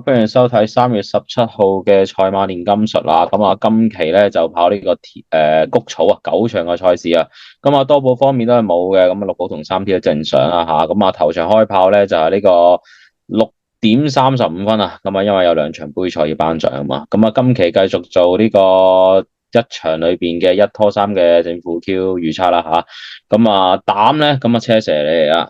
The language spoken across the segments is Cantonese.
，歡迎收睇3月17號嘅賽馬練金術啦。咁啊，今期咧就跑呢個谷草啊9場嘅賽事啊。咁啊，多寶方面都係冇嘅，咁啊6寶同3T都正常啦吓。咁啊，頭場開跑咧就係呢個6點35分啊。咁啊，因為有2場杯賽要頒獎啊嘛。咁啊，今期繼續做呢個一場裏邊嘅1拖3嘅正負 Q 預測啦吓。咁啊，膽咧咁啊車蛇你嚟啊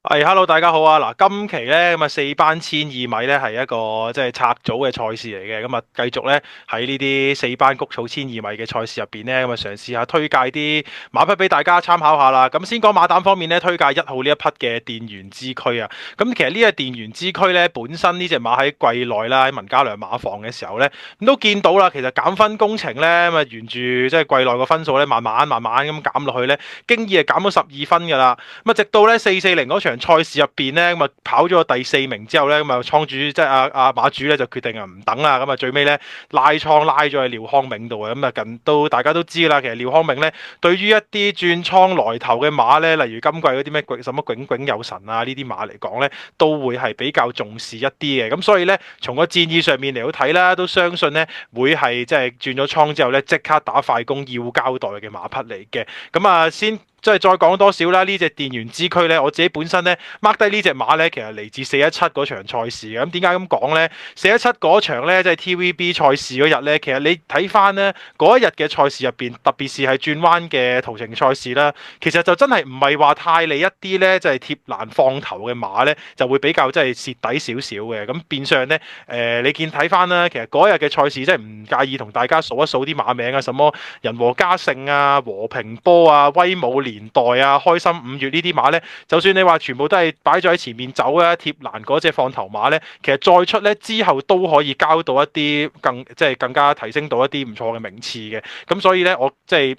！Hello 大家好啊！嗱，今期咧咁啊4班1200咧係一個即係拆組嘅賽事嚟嘅，咁啊繼續咧喺呢啲4班谷草1200嘅賽事入邊咧，咁啊嘗試下推介啲馬匹俾大家參考下啦。咁先講馬膽方面咧，推介1號呢一匹嘅電圓之軀啊。咁其實呢隻電圓之軀咧，本身呢隻馬喺季內啦，喺文家良馬房嘅時候咧，咁都見到啦。其實減分工程咧，咁啊沿住即係季內個分數咧，慢慢咁減落去咧，經已係減到12分噶啦。咁啊直到咧440嗰場賽事入邊咧，咁啊跑咗第4名之後咧，咁啊倉主即係阿馬主咧就決定啊唔等啦，咁啊最尾咧拉倉拉咗去廖康銘度啊，咁啊近都大家都知啦，其實廖康銘咧對於一啲轉倉來頭嘅馬咧，例如今季嗰啲咩什麼炯炯有神啊呢啲馬嚟講咧，都會係比較重視一啲嘅，咁所以咧從個戰意上面嚟到睇啦，都相信咧會係即係轉咗倉之後咧即刻打快攻要交代嘅馬匹嚟嘅，咁啊先。即係再講多少啦？呢隻電圓之軀咧，我自己本身咧 mark 低呢隻馬咧，其實嚟自417嗰場賽事嘅。咁點解咁講咧？417嗰場咧，即係 TVB 賽事嗰日咧，其實你睇翻咧嗰一日嘅賽事入邊，特別是係轉彎嘅途程賽事啦，其實就真係唔係話太利一啲咧，即係貼欄放頭嘅馬咧，就會比較即係蝕底少少嘅。咁變相咧，你見睇翻啦，其實嗰日嘅賽事即係唔介意同大家數一數啲馬名啊，什麼人和嘉盛啊、和平波啊、威武年代啊、開心5月呢啲馬呢，就算你話全部都係擺咗喺前面走啊，貼欄嗰隻放頭馬呢，其實再出呢之後都可以交到一啲更加提升到一啲唔錯嘅名次嘅，咁所以呢，我即係。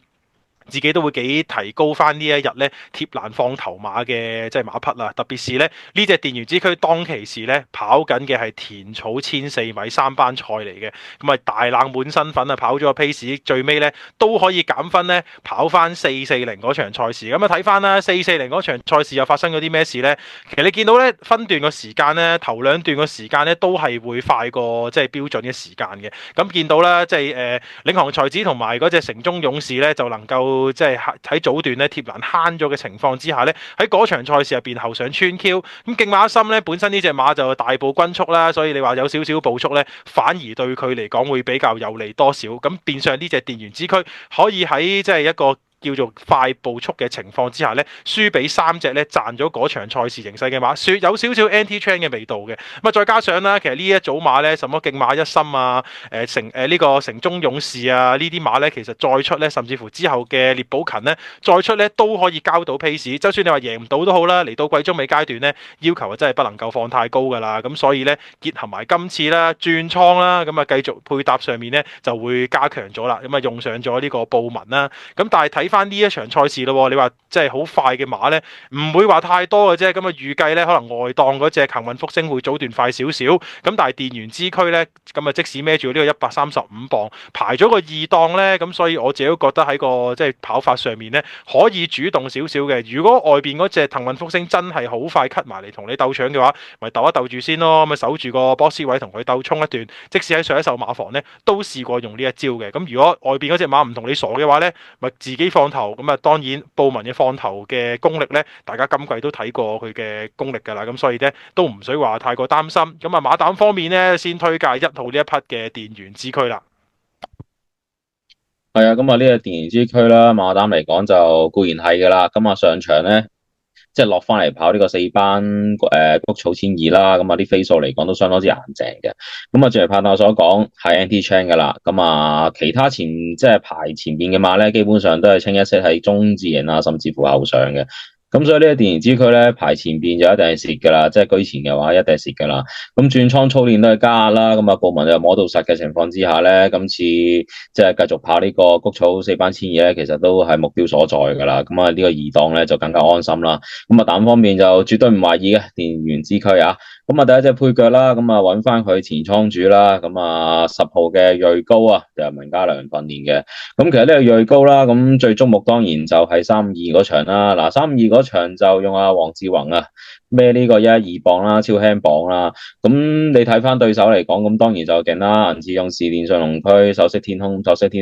自己都會幾提高翻呢一日咧貼欄放頭馬嘅即係馬匹啦，特別是咧呢隻電圓之軀當其時咧跑緊嘅係田草14003班賽嚟嘅，咁啊大冷門身份啊跑咗個 pace，最尾咧都可以減分咧跑翻440嗰場賽事，咁啊睇翻啦440嗰場賽事又發生咗啲咩事咧？其實你見到咧分段個時間咧頭2段個時間咧都係會快過即係標準嘅時間嘅，咁見到啦即係領航才子同埋嗰隻城中勇士咧就能夠。即係喺早段咧貼欄慳咗嘅情況之下咧，喺嗰場賽事入邊後上穿 Q， 咁競馬心咧本身呢隻馬就大步均速啦，所以你話有少少步速咧，反而對佢嚟講會比較有利多少，咁變相呢隻電圓之軀可以喺即係一個。叫做快步速嘅情況之下咧，輸俾3隻咧賺咗嗰場賽事形勢嘅馬，有少少 anti trend 嘅味道嘅。咁啊，再加上啦，其實呢一組馬咧，什麼競馬一心啊，呢個城中勇士啊，呢啲馬咧，其實再出咧，甚至乎之後嘅獵寶勤咧，再出咧都可以交到 pace。就算你話贏唔到都好啦，嚟到季中尾階段咧，要求啊真係不能夠放太高噶啦。咁所以咧，結合埋今次啦轉倉啦，咁啊繼續配搭上面咧就會加強咗啦。咁啊用上咗呢個布紋啦。咁但係睇翻呢一場賽事咯，你話即係好快嘅馬呢，唔會話太多嘅啫。咁啊預計呢，可能外檔嗰隻幸運福星會早段快少少。咁但係電圓之軀呢，咁啊即使孭住呢個135磅排咗個2檔呢，咁所以我自己都覺得喺個即係跑法上面呢，可以主動少少嘅。如果外邊嗰隻幸運福星真係好快 cut 埋嚟同你鬥搶嘅話，咪鬥一鬥住先咯。咁啊守住個波斯位同佢鬥衝一段。即使喺上一手馬房呢，都試過用呢一招嘅。咁如果外邊嗰隻馬唔同你傻嘅話呢，咪自己放頭。咁啊，當然布文嘅放頭嘅功力咧，大家今季都睇過佢嘅功力㗎啦，咁所以咧都唔使話太過擔心。咁啊，馬膽方面咧，先推介1號呢一匹嘅電圓之軀啦。係啊，咁啊呢個電圓之軀啦，馬膽嚟講就固然係噶啦，咁啊上場咧即係落翻嚟跑呢個4班谷草1000啦，咁啊啲飛數嚟講都相當之硬淨嘅，咁啊正如拍檔所講係 anti chain 噶啦，咁啊其他即係排前邊嘅馬咧，基本上都係清一色係中字型啊，甚至乎後上嘅。咁所以呢個電圓之軀咧排前邊就一定係蝕噶啦，即係居前嘅話一定係蝕噶啦。咁轉倉操練都係加壓啦，咁啊布文又摸到實嘅情況之下咧，今次即係繼續跑呢個谷草4班1000咧，其實都係目標所在噶啦。咁啊呢個二檔咧就更加安心啦。咁啊膽方面就絕對唔懷疑嘅電圓之軀啊。咁啊第一隻配腳啦，咁啊揾翻佢前倉主啦，咁啊10號嘅銳高啊，就係文家良訓練嘅。咁其實呢個銳高啦，咁最矚目當然就係352嗰場啦。嗱352嗰場就用阿黃志宏啊，孭呢個112磅啦，超輕磅啦。咁你睇翻對手嚟講，咁當然就勁啦。銀次勇士、電信龍區、首飾天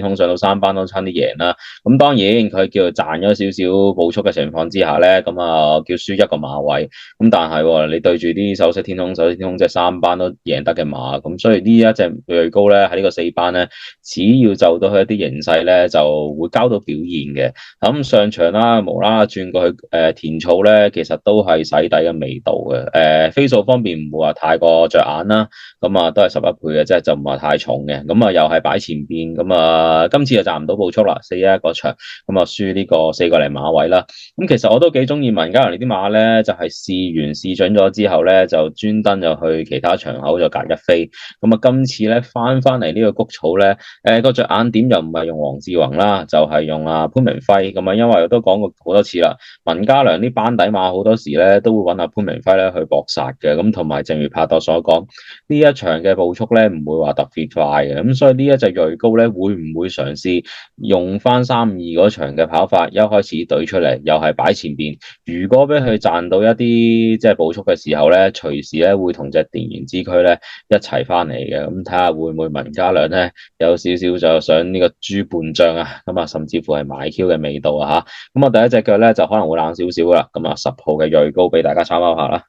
空上到3班都差啲贏啦。咁當然佢叫做賺咗少少步速嘅情況之下咧，咁啊叫輸一個馬位。咁但係你對住啲首飾天空即係3班都贏得嘅馬，咁所以呢一隻鋭高咧喺呢個4班咧，只要就到佢一啲形勢咧，就會交到表現嘅。咁上場啦，無啦啦轉過去田草咧，其實都係洗底嘅味道嘅。飛數方面唔會話太過着眼啦，咁啊都係11倍嘅啫，就唔係太重嘅。咁啊又係擺前邊，咁啊今次就賺唔到步速啦，4-1個場，咁啊輸呢個4個零馬位啦。咁其實我都幾中意文家良呢啲馬咧，就係試準咗之後咧，就專登就去其他場口就隔一飛。咁啊今次咧翻嚟呢個谷草咧，個着眼點又唔係用黃志宏啦，就係用潘明輝。咁啊，因為我都講過好多次啦，文家良啲班底馬好多時咧都會揾阿潘明輝咧去搏殺嘅。咁同埋正如拍檔所講，呢一場嘅步速咧唔會話特別快嘅。咁所以呢一隻銳高咧會唔會嘗試用翻3-2嗰場嘅跑法，一開始懟出嚟，又係擺前邊。如果俾佢賺到一啲即係步速嘅時候咧，隨時咧會同隻電源之駒咧一齊翻嚟嘅。咁睇下會唔會文家良咧有少少就想呢個豬半張啊，咁啊甚至乎係買 Q 嘅味道啊嚇。咁我第一隻腳咧就可能會冷少少啦。咁啊10號嘅銳高俾大家參考下啦。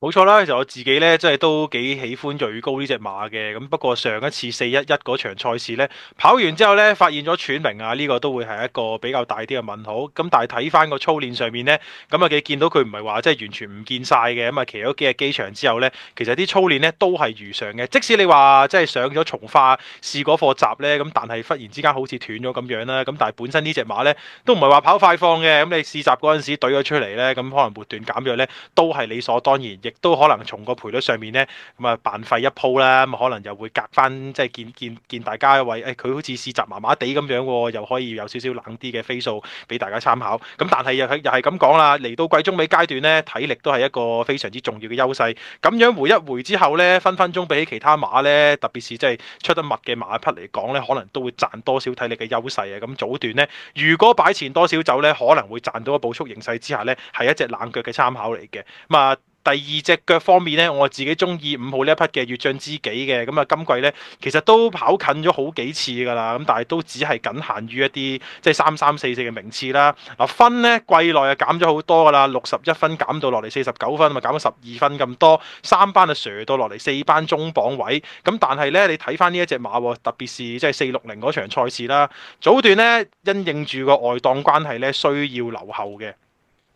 冇錯啦，其實我自己咧，真係都幾喜歡銳高呢隻馬嘅。咁不過上一次4-1-1嗰場賽事咧，跑完之後咧，發現咗喘鳴啊，呢個都會係一個比較大啲嘅問號。咁但係睇翻個操練上面咧，咁啊你見到佢唔係話即係完全唔見晒嘅。咁啊騎咗幾日機場之後咧，其實啲操練咧都係如常嘅。即使你話即係上咗從化試嗰課習咧，咁但係忽然之間好似斷咗咁樣啦。咁但係本身呢隻馬咧都唔係話跑快放嘅。咁你試習嗰陣時懟咗出嚟咧，咁可能末段減弱咧都係理所當然。亦都可能從個賠率上面咧，咁啊扮廢一鋪啦，咁可能又會隔翻即係見大家為佢好似試習麻麻地咁樣喎，又可以有少少冷啲嘅飛數俾大家參考。咁但係又係咁講啦，嚟到季中尾階段咧，體力都係一個非常之重要嘅優勢。咁樣回一回之後咧，分分鐘比起其他馬咧，特別是即係出得密嘅馬匹嚟講咧，可能都會賺多少體力嘅優勢啊。咁早段咧，如果擺前多少走咧，可能會賺到個步速形勢之下咧，係一隻冷腳嘅參考嚟嘅。咁啊〜第二隻腳方面咧，我自己中意5號呢一匹嘅越進知己嘅。咁啊今季咧其實都跑近咗好幾次㗎啦，咁但係都只係僅限於一啲即係3344嘅名次啦。嗱分咧季內啊減咗好多㗎啦，61分減到落嚟49分，咪減咗12分咁多，3班啊瀡到落嚟4班中榜位。咁但係咧你睇翻呢一隻馬，特別是即係460嗰場賽事啦，早段咧因應住個外檔關係咧需要留後嘅。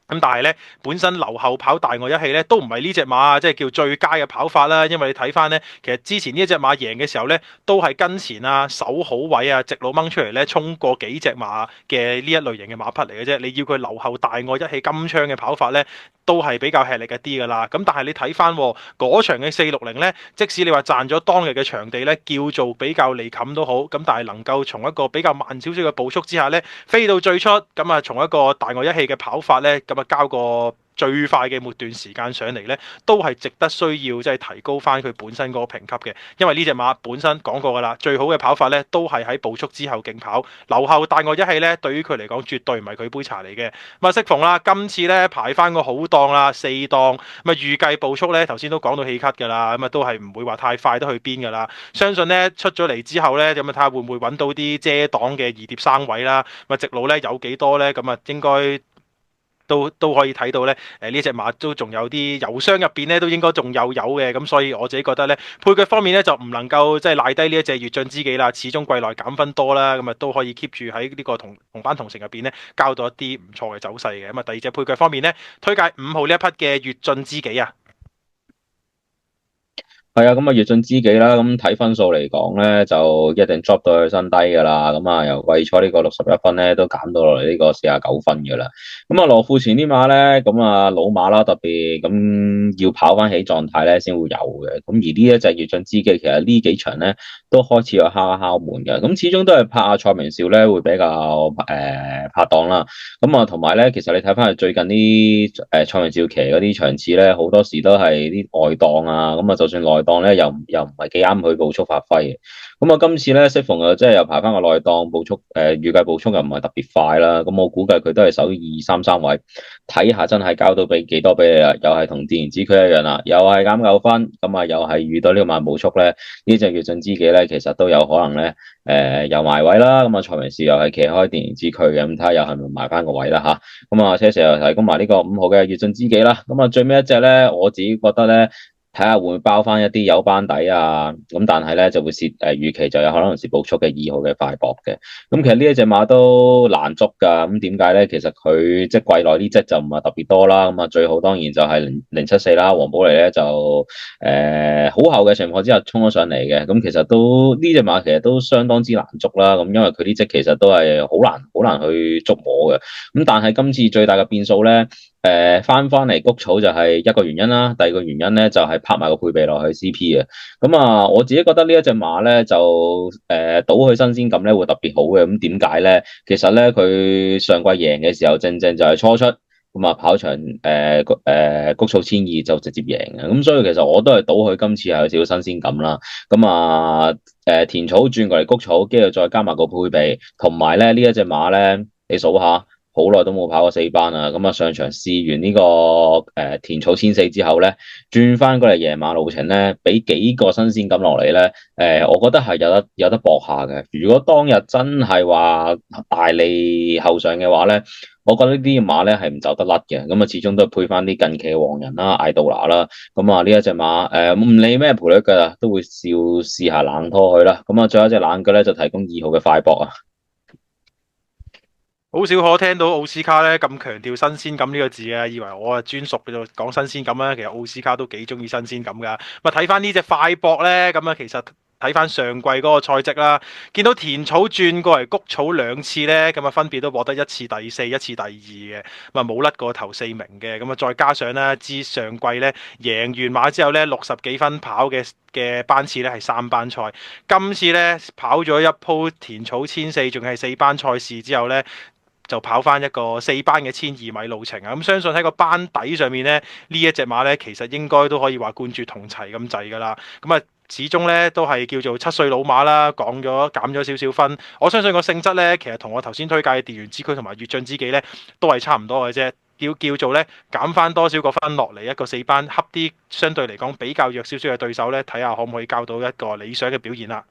咁但係咧，本身留後跑大外一氣咧，都唔係呢隻馬即係叫最佳嘅跑法啦。因為你睇翻咧，其實之前呢一隻馬贏嘅時候咧，都係跟前啊、守好位啊、直路掹出嚟咧，衝過幾隻馬嘅呢一類型嘅馬匹嚟嘅啫。你要佢留後大外一氣金槍嘅跑法咧，都係比較吃力一啲噶啦。咁但係你睇翻嗰場嘅460咧，即使你話賺咗當日嘅場地咧，叫做比較離冚都好，咁但係能夠從一個比較慢少少嘅步速之下咧，飛到最出，咁啊從一個大外一氣嘅跑法咧，咁啊交個最快嘅末段時間上嚟呢，都係值得需要即係提高翻佢本身嗰個評級嘅。因為呢隻馬本身講過噶啦，最好嘅跑法呢都係喺步速之後競跑，留後大外一氣呢，對於佢嚟講絕對唔係佢杯茶嚟嘅。咁啊適逢啦，今次呢排翻個好檔啦，4檔，咁啊預計步速呢頭先都講到氣咳噶啦，咁啊都係唔會話太快得去邊噶啦。相信呢出咗嚟之後呢，咁啊睇下會唔會揾到啲遮擋嘅二碟生位啦。咁啊直路呢有幾多呢？咁啊應該。都可以睇到咧，呢隻馬都仲有啲油箱入邊咧，都應該仲有嘅，咁所以我自己覺得咧，配腳方面咧就唔能夠即係賴低呢一隻越進知己啦，始終季內減分多啦，咁啊都可以 keep 住喺呢個同班同城入邊咧，交到一啲唔錯嘅走勢嘅。咁啊第二隻配腳方面咧，推介5號呢一匹嘅越進知己啊。係啊，咁啊，越進知己啦，咁睇分數嚟講咧，就一定 drop 到去新低噶啦。咁啊，由季初呢個61分咧，都減到落嚟呢個49分噶啦。咁啊，羅富前啲馬咧，咁啊老馬啦，特別咁要跑翻起狀態咧，先會有嘅。咁而呢一隻越進知己，其實呢幾場咧都開始有敲門嘅。咁始終都係拍阿蔡明紹咧，會比較拍檔啦。咁啊，同埋咧，其實你睇翻佢最近啲蔡明紹騎嗰啲場次咧，好多時都係啲外檔啊。咁啊，就算內檔咧，又唔係幾啱佢步速發揮嘅。咁啊，今次咧適逢啊，即係又排翻個內檔步速，預計步速又唔係特別快啦。咁我估計佢都係守233位，睇下真係交到俾幾多俾你啦。又係同電子區一樣啦，又係減9分，咁啊又係遇到呢個慢步速咧，呢隻越進知己咧，其實都有可能咧，又埋位啦。咁啊，蔡明士又係企開電子區嘅，咁睇下又係咪埋翻個位啦吓。咁啊，車石又提供埋呢個5號嘅越進知己啦。咁啊，最尾一隻咧，我自己覺得咧。睇下會唔會包翻一啲有班底啊，咁但係咧就會蝕預期就有可能蝕步速嘅2號嘅快搏嘅。咁其實呢一隻馬都難捉㗎，咁點解咧？其實佢即係季內呢隻就唔係特別多啦，咁啊最好當然就係074啦，黃寶嚟咧就好後嘅情況之下衝咗上嚟嘅，咁其實都呢隻馬其實都相當之難捉啦，咁因為佢呢隻其實都係好難去捉摸嘅，咁但係今次最大嘅變數咧。翻嚟谷草就係一個原因啦，第二個原因咧就係拍埋個配備落去 CP 嘅，咁啊我自己覺得呢一隻馬咧就賭佢新鮮感咧會特別好嘅，咁點解咧？其實咧佢上季贏嘅時候正正就係初出，咁啊跑場谷草1002就直接贏嘅，咁所以其實我都係賭佢今次係有少少新鮮感啦，咁啊田草轉過嚟谷草，跟住再加埋個配備，同埋咧呢一隻馬咧，你數下。好耐都冇跑過4班啦，咁啊上場試完呢個田草1004之後咧，轉翻過嚟夜馬路程咧，俾幾個新鮮感落嚟咧，我覺得係有得搏下嘅。如果當日真係話大利後上嘅話咧，我覺得呢啲馬咧係唔走得甩嘅，咁啊始終都係配翻啲近期嘅黃人啦、艾杜拿啦，咁啊呢一隻馬唔理咩賠率㗎啦，都會試下冷拖佢啦。咁啊最後一隻冷腳咧就提供2號嘅快搏啊。好少可聽到奧斯卡咧咁強調新鮮感呢個字啊，以為我啊專屬喺度講新鮮感啦。其實奧斯卡都幾中意新鮮感噶。咁啊睇翻呢隻快搏咧，咁啊其實睇翻上季嗰個賽績啦，見到田草轉過嚟谷草2次咧，咁啊分別都獲得1次第4，一次第2嘅，咁啊冇甩過頭4名嘅。咁啊再加上咧，至上季咧贏完馬之後咧60幾分跑嘅班次咧係3班賽，今次咧跑咗一鋪田草1004，仲係4班賽事之後咧。就跑翻一個4班嘅1200米路程啊！咁相信喺個班底上面咧，呢一隻馬咧其實應該都可以話冠絕同齊咁滯噶啦。咁啊，始終咧都係叫做7歲老馬啦，減咗少少分。我相信個性質咧，其實同我頭先推介嘅電源之區同埋越進之己咧都係差唔多嘅啫。叫做咧減翻多少個分落嚟一個4班，恰啲相對嚟講比較弱少少嘅對手咧，睇下可唔可以交到一個理想嘅表現啦。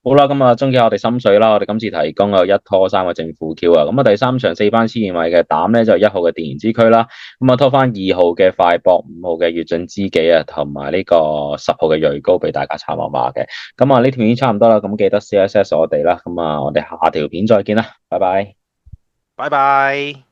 好啦，咁啊，終結我哋心水啦。我哋今次提供有1拖3個正負 Q 啊。咁啊，第3場4班12米嘅膽咧就1號嘅電源之區啦。咁啊，拖翻2號嘅快搏、5號嘅越進知己啊，同埋呢個10號嘅銳高俾大家參考下嘅。咁啊，呢條片差唔多啦，咁記得 CSS 我哋啦。咁啊，我哋下條片再見啦，拜拜。拜拜。